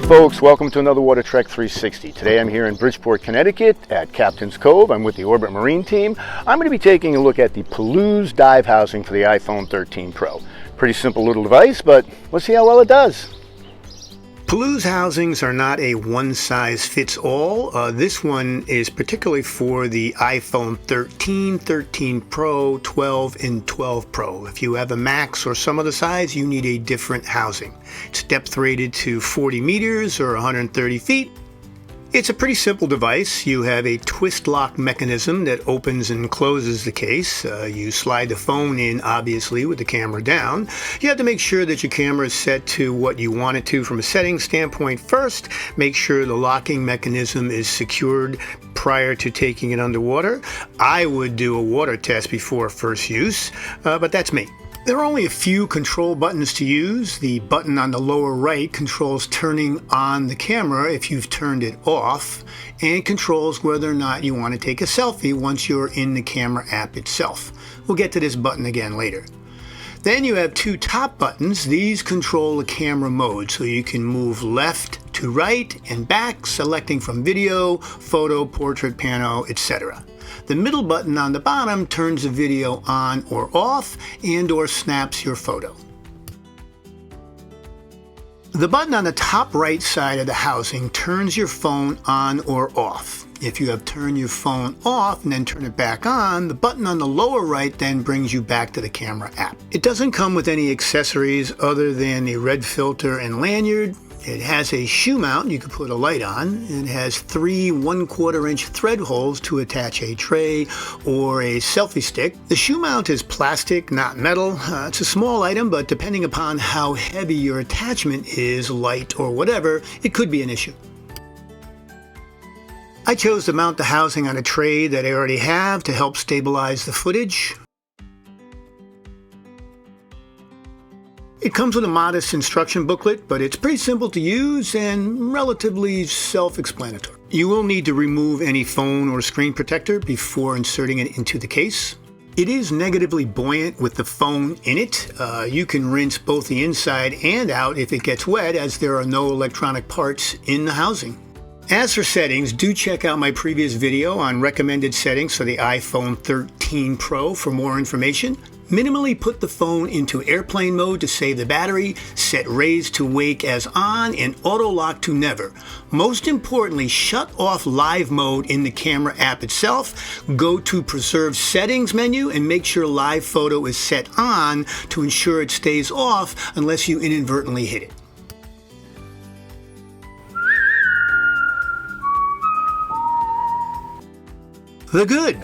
folks, welcome to another Watertrek 360. Today I'm here in Bridgeport, Connecticut at Captain's Cove. I'm with the Orbit Marine team. I'm going to be taking a look at the Puluz dive housing for the iPhone 13 Pro. Pretty simple little device, but let's see how well it does. Puluz housings are not a one-size-fits-all. This one is particularly for the iPhone 13, 13 Pro, 12, and 12 Pro. If you have a Max or some other size, you need a different housing. It's depth rated to 40 meters or 130 feet. It's a pretty simple device. You have a twist lock mechanism that opens and closes the case. You slide the phone in, obviously, with the camera down. You have to make sure that your camera is set to what you want it to from a settings standpoint first. Make sure the locking mechanism is secured prior to taking it underwater. I would do a water test before first use, but that's me. There are only a few control buttons to use. The button on the lower right controls turning on the camera if you've turned it off, and controls whether or not you want to take a selfie once you're in the camera app itself. We'll get to this button again later. Then you have two top buttons. These control the camera mode, so you can move left to right and back, selecting from video, photo, portrait, pano, etc. The middle button on the bottom turns the video on or off and or snaps your photo. The button on the top right side of the housing turns your phone on or off. If you have turned your phone off and then turn it back on, the button on the lower right then brings you back to the camera app. It doesn't come with any accessories other than a red filter and lanyard. It has a shoe mount you can put a light on. It has 3 1/4 inch thread holes to attach a tray or a selfie stick. The shoe mount is plastic, not metal. It's a small item, but depending upon how heavy your attachment is, light or whatever, it could be an issue. I chose to mount the housing on a tray that I already have to help stabilize the footage. It comes with a modest instruction booklet, but it's pretty simple to use and relatively self-explanatory. You will need to remove any phone or screen protector before inserting it into the case. It is negatively buoyant with the phone in it. You can rinse both the inside and out if it gets wet, as there are no electronic parts in the housing. As for settings, do check out my previous video on recommended settings for the iPhone 13 Pro for more information. Minimally put the phone into airplane mode to save the battery, set raise to wake as on, and auto lock to never. Most importantly, shut off live mode in the camera app itself. Go to preserve settings menu and make sure live photo is set on to ensure it stays off unless you inadvertently hit it. The good.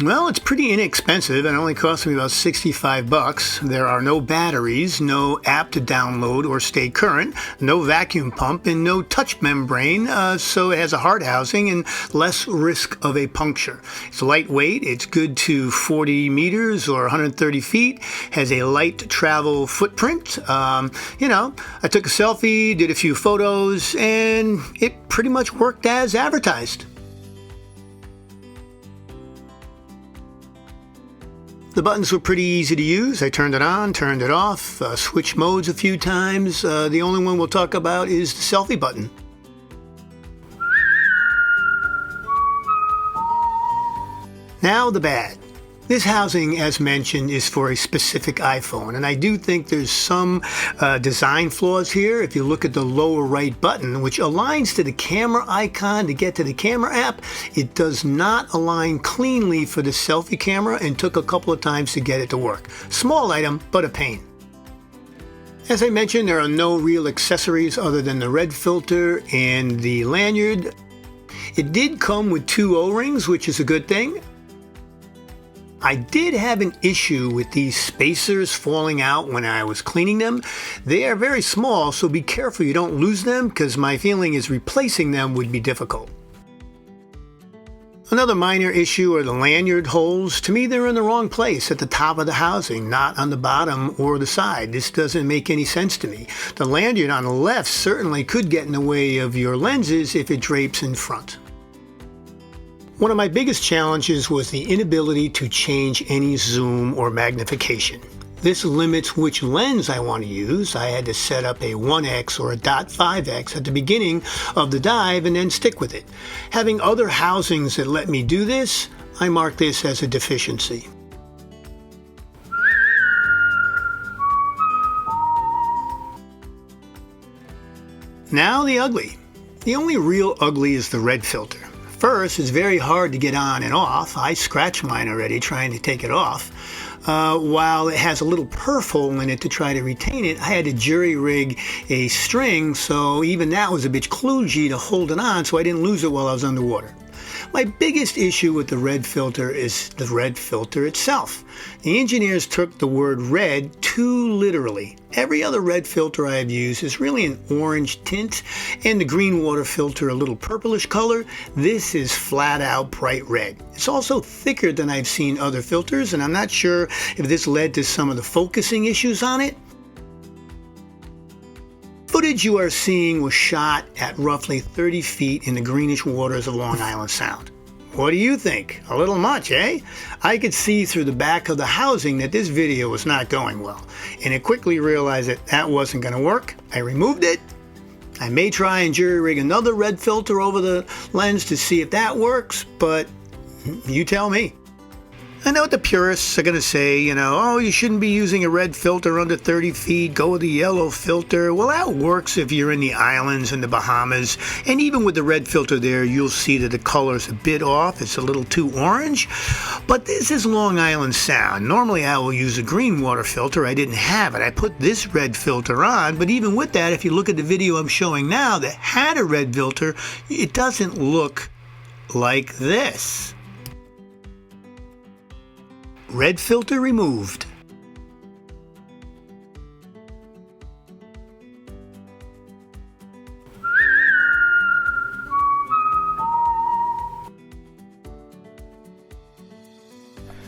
Well, it's pretty inexpensive and only cost me about 65 bucks. There are no batteries, no app to download or stay current, no vacuum pump, and no touch membrane, so it has a hard housing and less risk of a puncture. It's lightweight, it's good to 40 meters or 130 feet, has a light travel footprint. I took a selfie, did a few photos, and it pretty much worked as advertised. The buttons were pretty easy to use. I turned it on, turned it off, switched modes a few times. The only one we'll talk about is the selfie button. Now the bad. This housing, as mentioned, is for a specific iPhone, and I do think there's some design flaws here. If you look at the lower right button, which aligns to the camera icon to get to the camera app, it does not align cleanly for the selfie camera and took a couple of times to get it to work. Small item, but a pain. As I mentioned, there are no real accessories other than the red filter and the lanyard. It did come with 2 O-rings, which is a good thing. I did have an issue with these spacers falling out when I was cleaning them. They are very small, so be careful you don't lose them, because my feeling is replacing them would be difficult. Another minor issue are the lanyard holes. To me, they're in the wrong place at the top of the housing, not on the bottom or the side. This doesn't make any sense to me. The lanyard on the left certainly could get in the way of your lenses if it drapes in front. One of my biggest challenges was the inability to change any zoom or magnification. This limits which lens I want to use. I had to set up a 1x or a .5x at the beginning of the dive and then stick with it. Having other housings that let me do this, I mark this as a deficiency. Now the ugly. The only real ugly is the red filter. First, it's very hard to get on and off. I scratched mine already trying to take it off. While it has a little perf hole in it to try to retain it, I had to jury rig a string, so even that was a bit kludgy to hold it on so I didn't lose it while I was underwater. My biggest issue with the red filter is the red filter itself. The engineers took the word red too literally. Every other red filter I have used is really an orange tint, and the green water filter a little purplish color. This is flat out bright red. It's also thicker than I've seen other filters, and I'm not sure if this led to some of the focusing issues on it. Footage you are seeing was shot at roughly 30 feet in the greenish waters of Long Island Sound. What do you think? A little much, eh? I could see through the back of the housing that this video was not going well, and I quickly realized that that wasn't going to work. I removed it. I may try and jury rig another red filter over the lens to see if that works, but you tell me. I know what the purists are going to say, oh, you shouldn't be using a red filter under 30 feet, go with the yellow filter. Well, that works if you're in the islands and the Bahamas, and even with the red filter there, you'll see that the color's a bit off. It's a little too orange, but this is Long Island Sound. Normally, I will use a green water filter. I didn't have it. I put this red filter on, but even with that, if you look at the video I'm showing now that had a red filter, it doesn't look like this. Red filter removed.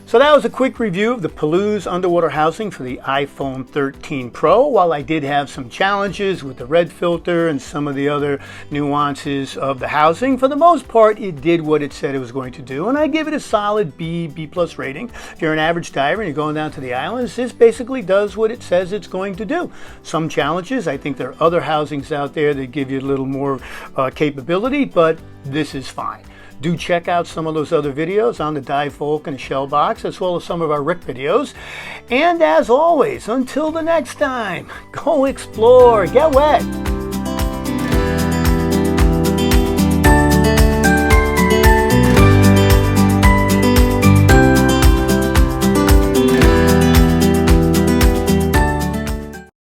So that was a quick review of the Puluz underwater housing for the iPhone 13 Pro. While I did have some challenges with the red filter and some of the other nuances of the housing, for the most part it did what it said it was going to do, and I give it a solid B plus rating. If you're an average diver and you're going down to the islands, this basically does what it says it's going to do. Some challenges, I think there are other housings out there that give you a little more capability, but this is fine. Do check out some of those other videos on the dive folk and the shell box, as well as some of our Rick videos. And as always, until the next time, go explore, get wet.